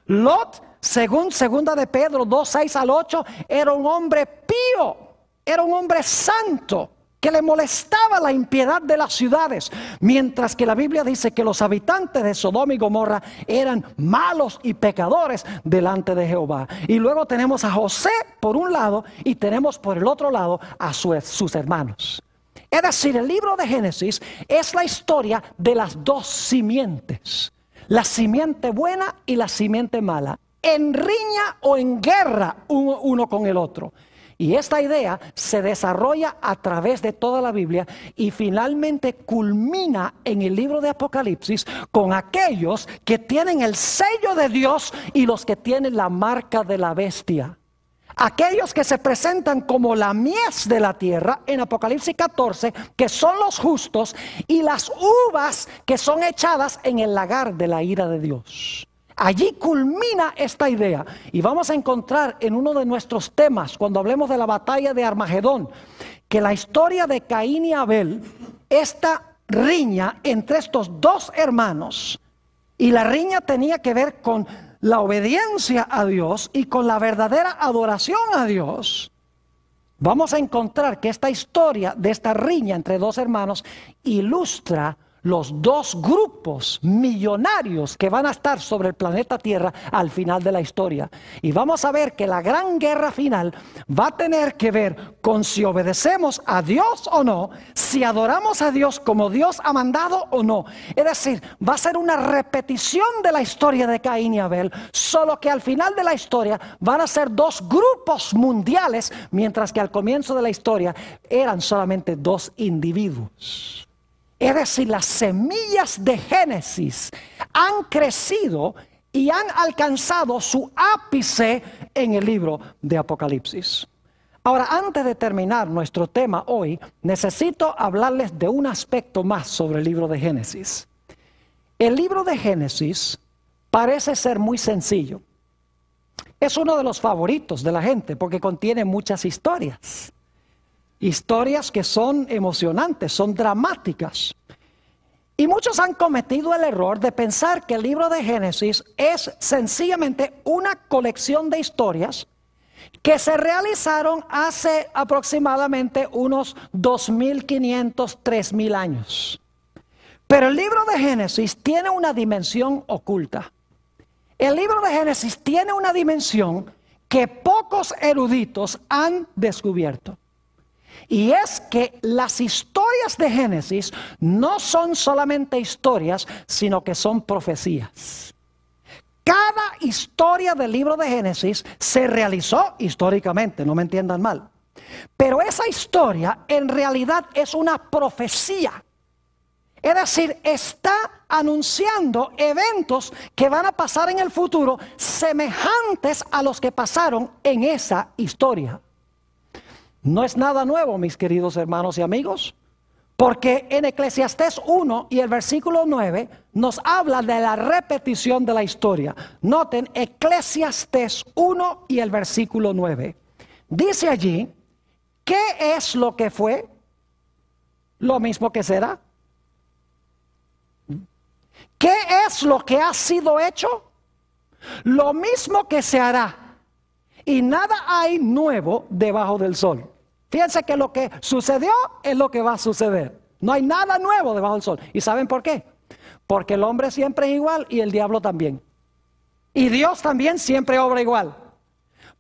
Lot, según segunda de Pedro 2, 6 al 8, era un hombre pío, era un hombre santo. que le molestaba la impiedad de las ciudades, mientras que la Biblia dice que los habitantes de Sodoma y Gomorra eran malos y pecadores delante de Jehová. Y luego tenemos a José por un lado y tenemos por el otro lado a sus hermanos. Es decir, el libro de Génesis es la historia de las dos simientes, la simiente buena y la simiente mala, en riña o en guerra uno con el otro. Y esta idea se desarrolla a través de toda la Biblia y finalmente culmina en el libro de Apocalipsis con aquellos que tienen el sello de Dios y los que tienen la marca de la bestia. Aquellos que se presentan como la mies de la tierra en Apocalipsis 14, que son los justos, y las uvas que son echadas en el lagar de la ira de Dios. Allí culmina esta idea y vamos a encontrar en uno de nuestros temas, cuando hablemos de la batalla de Armagedón, que la historia de Caín y Abel, esta riña entre estos dos hermanos, y la riña tenía que ver con la obediencia a Dios y con la verdadera adoración a Dios. Vamos a encontrar que esta historia de esta riña entre dos hermanos ilustra los dos grupos millonarios que van a estar sobre el planeta Tierra al final de la historia. Y vamos a ver que la gran guerra final va a tener que ver con si obedecemos a Dios o no, si adoramos a Dios como Dios ha mandado o no. Es decir, va a ser una repetición de la historia de Caín y Abel, solo que al final de la historia van a ser dos grupos mundiales, mientras que al comienzo de la historia eran solamente dos individuos. Es decir, las semillas de Génesis han crecido y han alcanzado su ápice en el libro de Apocalipsis. Ahora, antes de terminar nuestro tema hoy, necesito hablarles de un aspecto más sobre el libro de Génesis. El libro de Génesis parece ser muy sencillo. Es uno de los favoritos de la gente porque contiene muchas historias. Historias que son emocionantes, son dramáticas. Y muchos han cometido el error de pensar que el libro de Génesis es sencillamente una colección de historias que se realizaron hace aproximadamente unos 2.500, 3.000 años. Pero el libro de Génesis tiene una dimensión oculta. El libro de Génesis tiene una dimensión que pocos eruditos han descubierto. Y es que las historias de Génesis no son solamente historias, sino que son profecías. Cada historia del libro de Génesis se realizó históricamente, no me entiendan mal. Pero esa historia en realidad es una profecía. Es decir, está anunciando eventos que van a pasar en el futuro semejantes a los que pasaron en esa historia. No es nada nuevo, mis queridos hermanos y amigos, porque en Eclesiastés 1 y el versículo 9 nos habla de la repetición de la historia. Noten Eclesiastés 1 y el versículo 9. Dice allí, ¿qué es lo que fue? Lo mismo que será. ¿Qué es lo que ha sido hecho? Lo mismo que se hará. Y nada hay nuevo debajo del sol. Fíjense que lo que sucedió es lo que va a suceder. No hay nada nuevo debajo del sol. ¿Y saben por qué? Porque el hombre siempre es igual y el diablo también. Y Dios también siempre obra igual.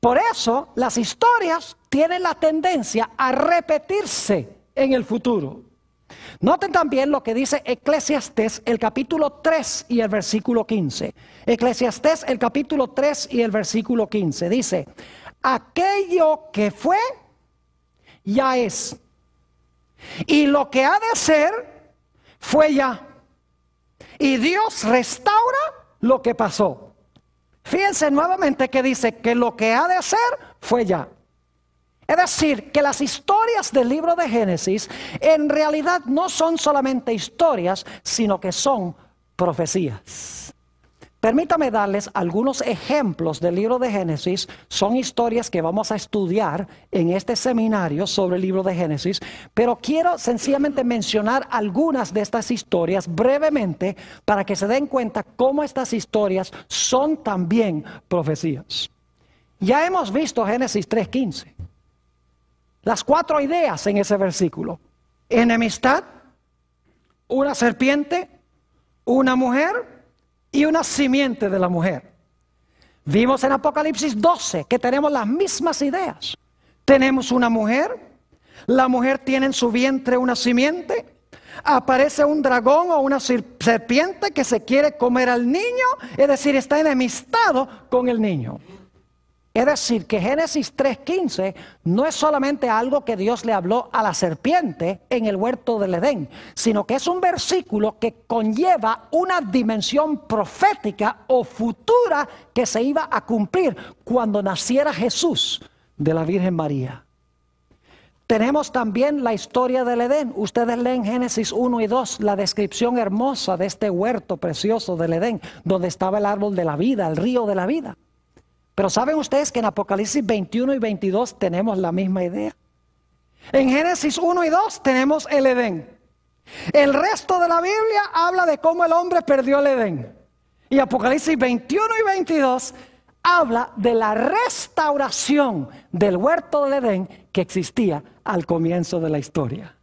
Por eso las historias tienen la tendencia a repetirse en el futuro. Noten también lo que dice Eclesiastés, el capítulo 3 y el versículo 15. Eclesiastés, el capítulo 3 y el versículo 15. Dice, aquello que fue, ya es. Y lo que ha de ser, fue ya. Y Dios restaura lo que pasó. Fíjense nuevamente que dice que lo que ha de ser, fue ya. Es decir, que las historias del libro de Génesis en realidad no son solamente historias, sino que son profecías. Permítame darles algunos ejemplos del libro de Génesis. Son historias que vamos a estudiar en este seminario sobre el libro de Génesis, pero quiero sencillamente mencionar algunas de estas historias brevemente para que se den cuenta cómo estas historias son también profecías. Ya hemos visto Génesis 3:15. Las 4 ideas en ese versículo. enemistad, una serpiente, una mujer y una simiente de la mujer. Vimos en Apocalipsis 12 que tenemos las mismas ideas. Tenemos una mujer, la mujer tiene en su vientre una simiente, aparece un dragón o una serpiente que se quiere comer al niño, es decir, está enemistado con el niño. Es decir, que Génesis 3:15 no es solamente algo que Dios le habló a la serpiente en el huerto del Edén, sino que es un versículo que conlleva una dimensión profética o futura que se iba a cumplir cuando naciera Jesús de la Virgen María. Tenemos también la historia del Edén. Ustedes leen Génesis 1 y 2, la descripción hermosa de este huerto precioso del Edén, donde estaba el árbol de la vida, el río de la vida. Pero ¿saben ustedes que en Apocalipsis 21 y 22 tenemos la misma idea? En Génesis 1 y 2 tenemos el Edén. El resto de la Biblia habla de cómo el hombre perdió el Edén. Y Apocalipsis 21 y 22 habla de la restauración del huerto del Edén que existía al comienzo de la historia.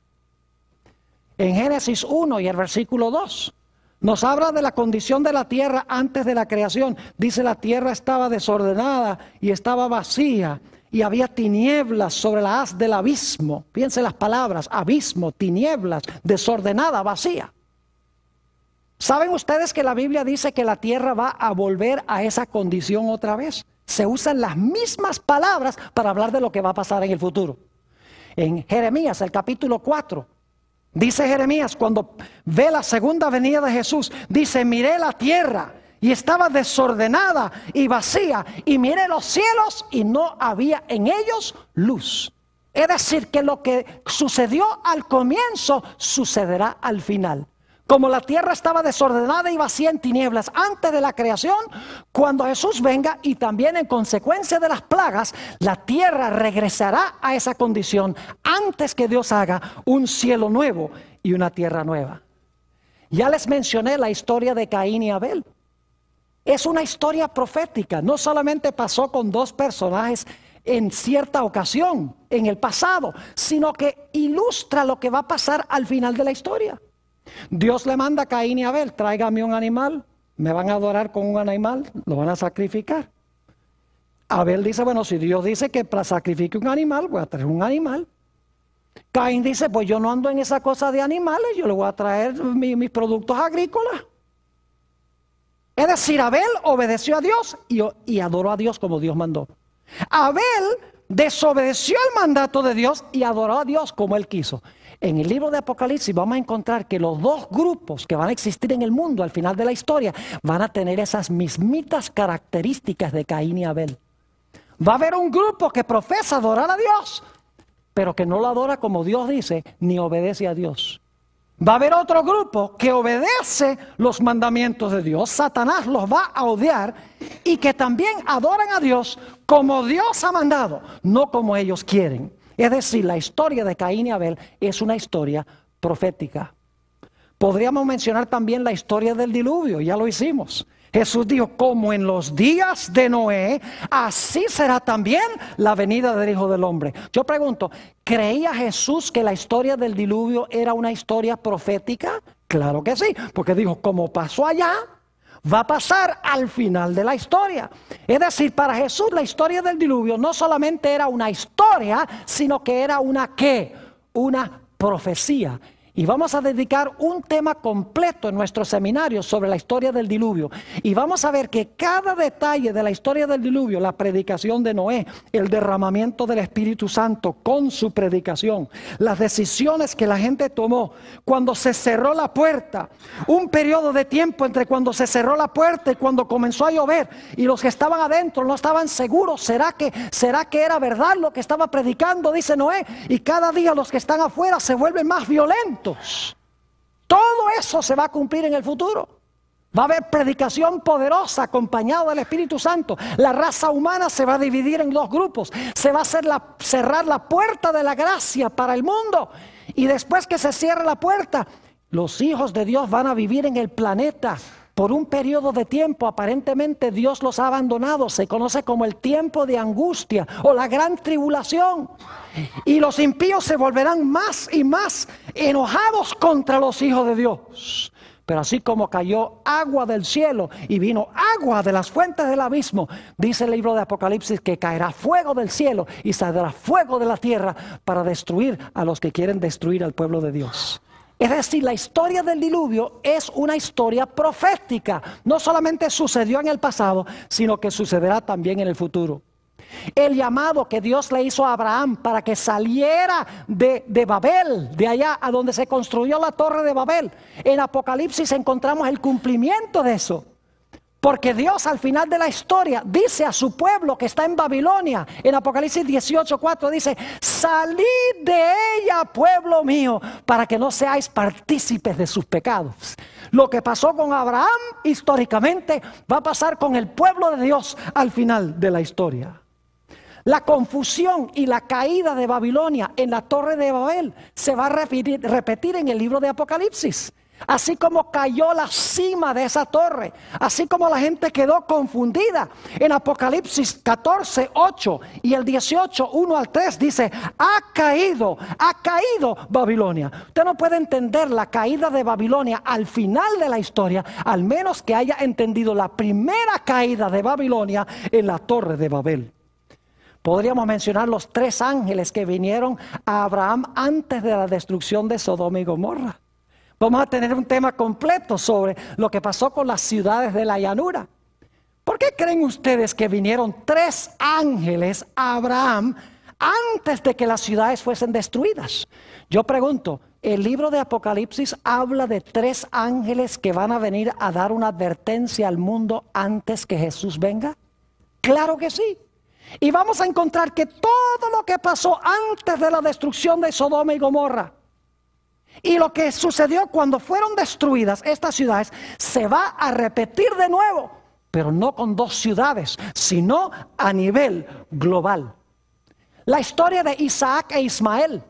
En Génesis 1 y el versículo 2 nos habla de la condición de la tierra antes de la creación. Dice: la tierra estaba desordenada y estaba vacía, y había tinieblas sobre la haz del abismo. Piensen las palabras: abismo, tinieblas, desordenada, vacía. ¿Saben ustedes que la Biblia dice que la tierra va a volver a esa condición otra vez? Se usan las mismas palabras para hablar de lo que va a pasar en el futuro. En Jeremías, el capítulo 4, dice Jeremías, cuando ve la segunda venida de Jesús, dice: miré la tierra y estaba desordenada y vacía, y miré los cielos y no había en ellos luz. Es decir, que lo que sucedió al comienzo sucederá al final. Como la tierra estaba desordenada y vacía en tinieblas antes de la creación, cuando Jesús venga y también en consecuencia de las plagas, la tierra regresará a esa condición antes que Dios haga un cielo nuevo y una tierra nueva. Ya les mencioné la historia de Caín y Abel. Es una historia profética. No solamente pasó con dos personajes en cierta ocasión en el pasado, sino que ilustra lo que va a pasar al final de la historia. Dios le manda a Caín y Abel: tráigame un animal, me van a adorar con un animal, lo van a sacrificar. Abel dice: bueno, si Dios dice que para sacrifique un animal, voy a traer un animal. Caín dice: pues yo no ando en esa cosa de animales, yo le voy a traer mis productos agrícolas. Es decir, Abel obedeció a Dios y adoró a Dios como Dios mandó. Abel desobedeció el mandato de Dios y adoró a Dios como él quiso. En el libro de Apocalipsis vamos a encontrar que los dos grupos que van a existir en el mundo al final de la historia van a tener esas mismitas características de Caín y Abel. Va a haber un grupo que profesa adorar a Dios, pero que no lo adora como Dios dice, ni obedece a Dios. Va a haber otro grupo que obedece los mandamientos de Dios. Satanás los va a odiar, y que también adoran a Dios como Dios ha mandado, no como ellos quieren. Es decir, la historia de Caín y Abel es una historia profética. Podríamos mencionar también la historia del diluvio, ya lo hicimos. Jesús dijo: como en los días de Noé, así será también la venida del Hijo del Hombre. Yo pregunto, ¿creía Jesús que la historia del diluvio era una historia profética? Claro que sí, porque dijo: como pasó allá, va a pasar al final de la historia. Es decir, para Jesús la historia del diluvio no solamente era una historia, sino que era una ¿qué? Una profecía. Y vamos a dedicar un tema completo en nuestro seminario sobre la historia del diluvio. Y vamos a ver que cada detalle de la historia del diluvio, la predicación de Noé, el derramamiento del Espíritu Santo con su predicación, las decisiones que la gente tomó cuando se cerró la puerta, un periodo de tiempo entre cuando se cerró la puerta y cuando comenzó a llover, y los que estaban adentro no estaban seguros, ¿será que era verdad lo que estaba predicando? Dice Noé, y cada día los que están afuera se vuelven más violentos. Todo eso se va a cumplir en el futuro. Va a haber predicación poderosa acompañada del Espíritu Santo. La raza humana se va a dividir en dos grupos. Se va a cerrar la puerta de la gracia para el mundo. Y después que se cierre la puerta, los hijos de Dios van a vivir en el planeta Por un periodo de tiempo aparentemente Dios los ha abandonado. Se conoce como el tiempo de angustia o la gran tribulación. Y los impíos se volverán más y más enojados contra los hijos de Dios. Pero así como cayó agua del cielo y vino agua de las fuentes del abismo, dice el libro de Apocalipsis que caerá fuego del cielo y saldrá fuego de la tierra para destruir a los que quieren destruir al pueblo de Dios. Es decir, la historia del diluvio es una historia profética. No solamente sucedió en el pasado, sino que sucederá también en el futuro. El llamado que Dios le hizo a Abraham para que saliera de Babel, de allá a donde se construyó la torre de Babel. En Apocalipsis encontramos el cumplimiento de eso. Porque Dios al final de la historia dice a su pueblo que está en Babilonia, en Apocalipsis 18:4 dice: salid de ella, pueblo mío, para que no seáis partícipes de sus pecados. Lo que pasó con Abraham históricamente va a pasar con el pueblo de Dios al final de la historia. La confusión y la caída de Babilonia en la torre de Babel se va a repetir en el libro de Apocalipsis. Así como cayó la cima de esa torre, así como la gente quedó confundida. En Apocalipsis 14:8 y el 18:1-3 dice: ha caído Babilonia. Usted no puede entender la caída de Babilonia al final de la historia, al menos que haya entendido la primera caída de Babilonia en la torre de Babel. Podríamos mencionar los 3 ángeles que vinieron a Abraham antes de la destrucción de Sodoma y Gomorra. Vamos a tener un tema completo sobre lo que pasó con las ciudades de la llanura. ¿Por qué creen ustedes que vinieron 3 ángeles a Abraham antes de que las ciudades fuesen destruidas? Yo pregunto, ¿el libro de Apocalipsis habla de 3 ángeles que van a venir a dar una advertencia al mundo antes que Jesús venga? Claro que sí. Y vamos a encontrar que todo lo que pasó antes de la destrucción de Sodoma y Gomorra y lo que sucedió cuando fueron destruidas estas ciudades se va a repetir de nuevo, pero no con 2 ciudades, sino a nivel global. La historia de Isaac e Ismael,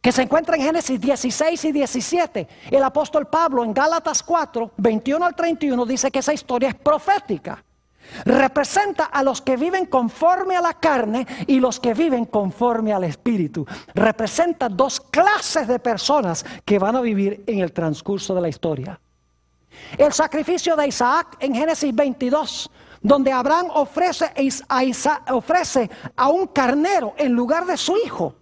que se encuentra en Génesis 16 y 17. El apóstol Pablo en Gálatas 4, 21-31 dice que esa historia es profética. Representa a los que viven conforme a la carne y los que viven conforme al espíritu. Representa 2 clases de personas que van a vivir en el transcurso de la historia. El sacrificio de Isaac en Génesis 22, donde Abraham ofrece a un carnero en lugar de su hijo,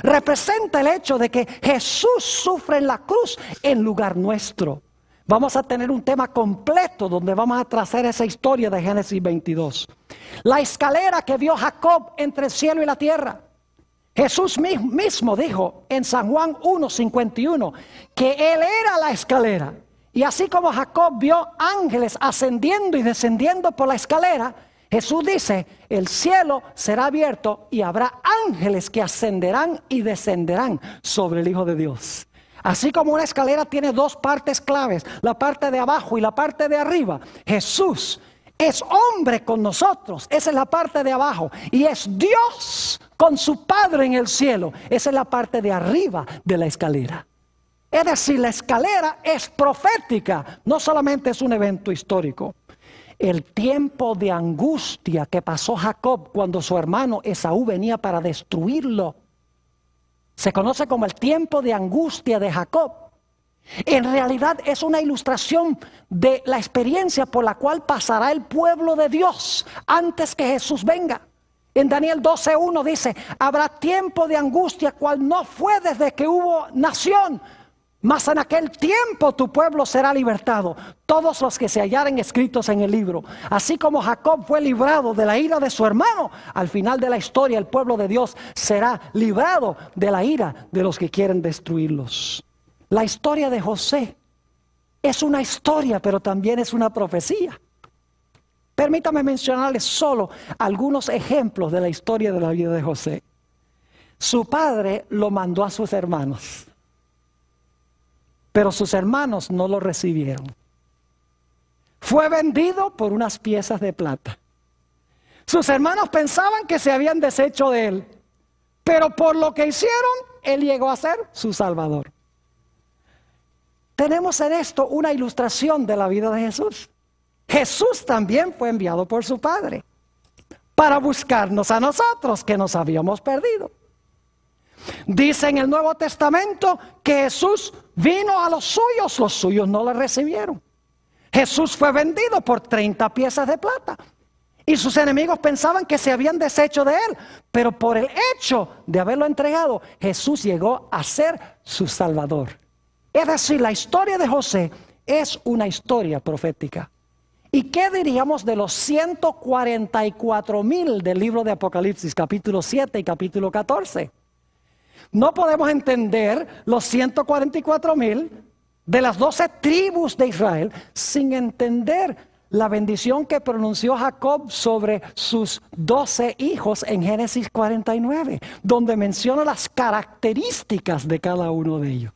representa el hecho de que Jesús sufre en la cruz en lugar nuestro. Vamos a tener un tema completo donde vamos a trazar esa historia de Génesis 22. La escalera que vio Jacob entre el cielo y la tierra. Jesús mismo dijo en San Juan 1:51 que Él era la escalera. Y así como Jacob vio ángeles ascendiendo y descendiendo por la escalera, Jesús dice: el cielo será abierto y habrá ángeles que ascenderán y descenderán sobre el Hijo de Dios. Así como una escalera tiene 2 partes claves, la parte de abajo y la parte de arriba, Jesús es hombre con nosotros, esa es la parte de abajo, y es Dios con su Padre en el cielo, esa es la parte de arriba de la escalera. Es decir, la escalera es profética, no solamente es un evento histórico. El tiempo de angustia que pasó Jacob cuando su hermano Esaú venía para destruirlo se conoce como el tiempo de angustia de Jacob. En realidad es una ilustración de la experiencia por la cual pasará el pueblo de Dios antes que Jesús venga. En Daniel 12:1 dice: habrá tiempo de angustia cual no fue desde que hubo nación, mas en aquel tiempo tu pueblo será libertado, todos los que se hallaren escritos en el libro. Así como Jacob fue librado de la ira de su hermano, al final de la historia el pueblo de Dios será librado de la ira de los que quieren destruirlos. La historia de José es una historia, pero también es una profecía. Permítame mencionarles solo algunos ejemplos de la historia de la vida de José. Su padre lo mandó a sus hermanos, pero sus hermanos no lo recibieron. Fue vendido por unas piezas de plata. Sus hermanos pensaban que se habían deshecho de él, pero por lo que hicieron, él llegó a ser su salvador. tenemos en esto una ilustración de la vida de Jesús. Jesús también fue enviado por su Padre para buscarnos a nosotros que nos habíamos perdido. Dice en el Nuevo Testamento que Jesús vino a los suyos no le recibieron. Jesús fue vendido por 30 piezas de plata. Y sus enemigos pensaban que se habían deshecho de él. Pero por el hecho de haberlo entregado, Jesús llegó a ser su Salvador. Es decir, la historia de José es una historia profética. ¿Y qué diríamos de los 144,000 del libro de Apocalipsis, capítulo 7 y capítulo 14? No podemos entender los 144,000 de las 12 tribus de Israel sin entender la bendición que pronunció Jacob sobre sus 12 hijos en Génesis 49, donde menciona las características de cada uno de ellos.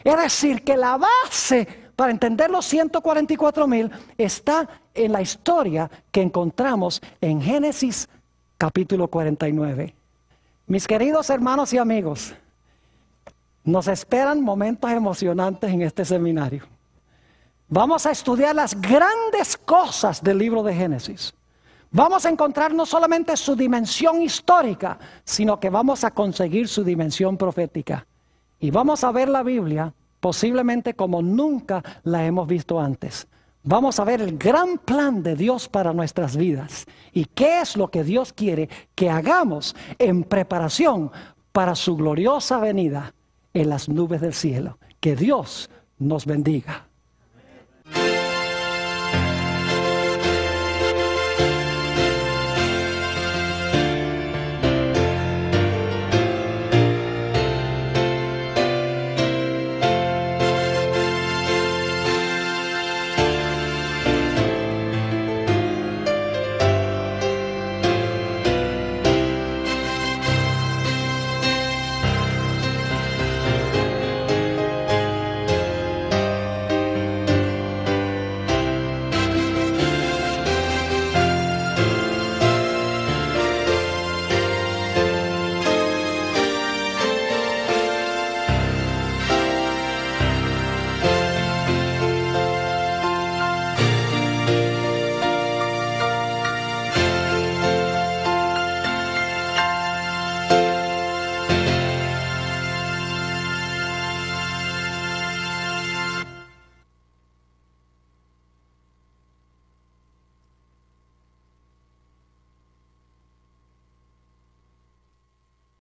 Es decir, que la base para entender los 144,000 está en la historia que encontramos en Génesis capítulo 49. Mis queridos hermanos y amigos, nos esperan momentos emocionantes en este seminario. Vamos a estudiar las grandes cosas del libro de Génesis. Vamos a encontrar no solamente su dimensión histórica, sino que vamos a conseguir su dimensión profética. Y vamos a ver la Biblia posiblemente como nunca la hemos visto antes. Vamos a ver el gran plan de Dios para nuestras vidas y qué es lo que Dios quiere que hagamos en preparación para su gloriosa venida en las nubes del cielo. Que Dios nos bendiga.